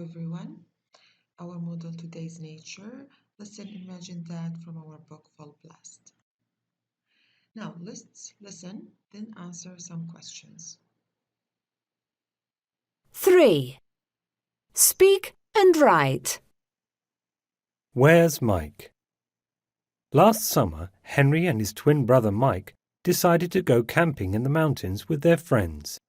Hello everyone. Our model today is nature. Listen, imagine that from our book Full Blast. Now let's listen, then answer some questions. 3. Speak and write. Where's Mike? Last summer, Henry and his twin brother Mike decided to go camping in the mountains with their friends.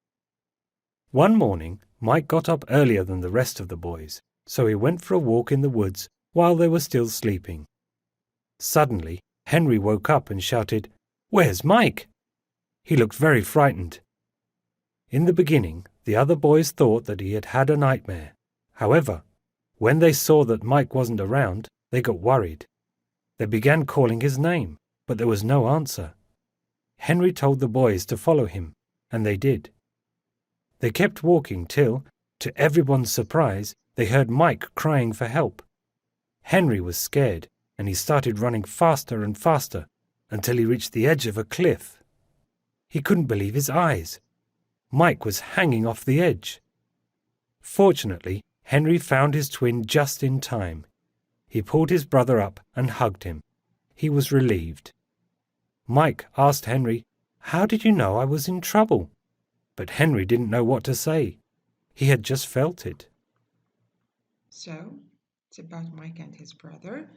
One morning, Mike got up earlier than the rest of the boys, so he went for a walk in the woods while they were still sleeping. Suddenly, Henry woke up and shouted, "Where's Mike?" He looked very frightened. In the beginning, the other boys thought that he had had a nightmare. However, when they saw that Mike wasn't around, they got worried. They began calling his name, but there was no answer. Henry told the boys to follow him, and they did. They kept walking till, to everyone's surprise, they heard Mike crying for help. Henry was scared, and he started running faster and faster until he reached the edge of a cliff. He couldn't believe his eyes. Mike was hanging off the edge. Fortunately, Henry found his twin just in time. He pulled his brother up and hugged him. He was relieved. Mike asked Henry, "How did you know I was in trouble?" But Henry didn't know what to say. He had just felt it. So it's about Mike and his brother.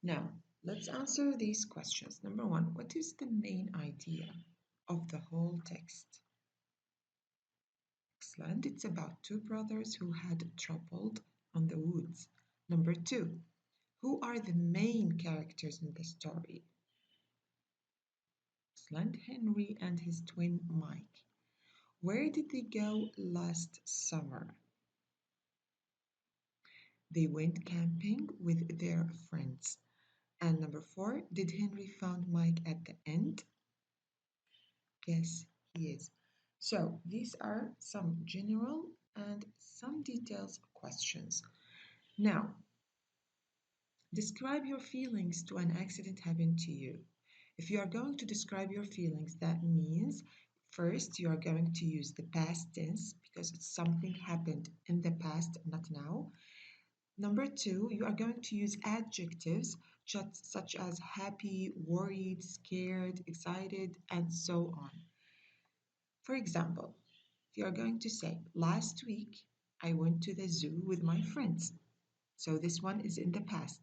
Now let's answer these questions. Number one, what is the main idea of the whole text? Excellent. It's about two brothers who had troubled on the woods. Number two, who are the main characters in the story? Excellent. Henry and his twin Mike. Where did they go last summer? They went camping with their friends. And number four, did Henry found Mike at the end? Yes, he is. So these are some general and some details questions. Now, describe your feelings to an accident happened to you. If you are going to describe your feelings, that means first you are going to use the past tense because it's something happened in the past, not now. Number two, you are going to use adjectives such as happy, worried, scared, excited, and so on. For example, if you are going to say, last week I went to the zoo with my friends. So this one is in the past.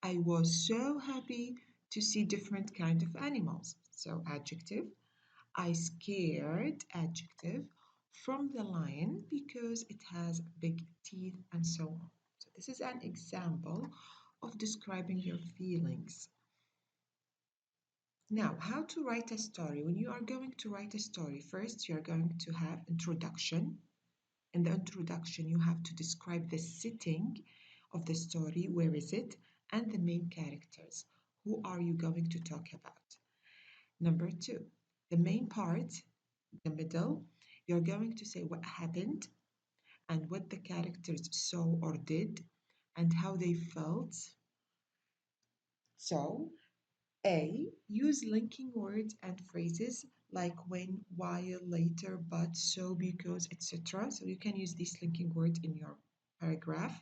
I was so happy to see different kind of animals. So adjective. I scared, adjective, from the lion because it has big teeth and so on. So this is an example of describing your feelings. Now, how to write a story. When you are going to write a story, first you are going to have introduction. In the introduction, you have to describe the setting of the story, where is it, and the main characters. Who are you going to talk about? Number two, the main part, the middle, you're going to say what happened and what the characters saw or did and how they felt. So, A, use linking words and phrases like when, while, later, but, so, because, etc. So you can use these linking words in your paragraph.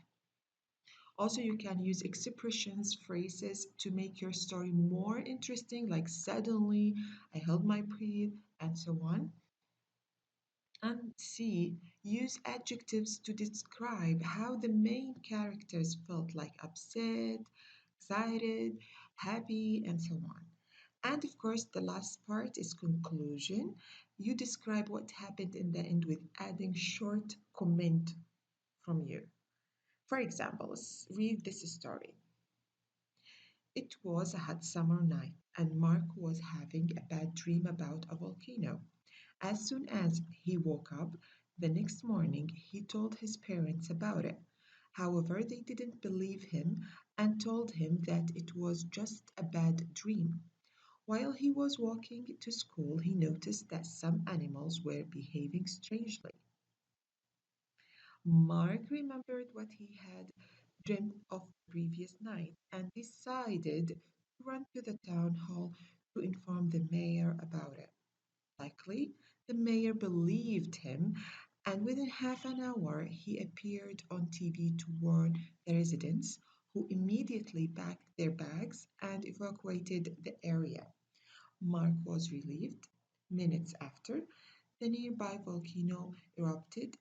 Also, you can use expressions, phrases to make your story more interesting, like suddenly, I held my breath, and so on. And C, use adjectives to describe how the main characters felt, like upset, excited, happy, and so on. And of course, the last part is conclusion. You describe what happened in the end with adding short comment from you. For example, let's read this story. It was a hot summer night, and Mark was having a bad dream about a volcano. As soon as he woke up the next morning, he told his parents about it. However, they didn't believe him and told him that it was just a bad dream. While he was walking to school, he noticed that some animals were behaving strangely. Mark remembered what he had dreamt of the previous night and decided to run to the town hall to inform the mayor about it. Likely, the mayor believed him And within half an hour, he appeared on TV to warn the residents, who immediately packed their bags and evacuated the area. Mark was relieved. Minutes after, the nearby volcano erupted,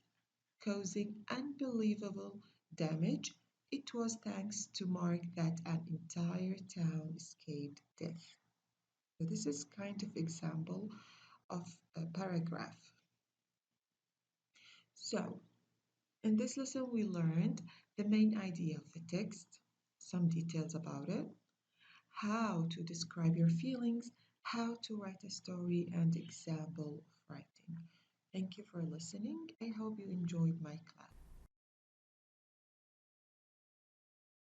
causing unbelievable damage. It was thanks to Mark that an entire town escaped death. So this is kind of example of a paragraph. So in this lesson, we learned the main idea of the text, some details about it, how to describe your feelings, how to write a story, and example of writing. Thank you for listening. I hope you enjoyed my class.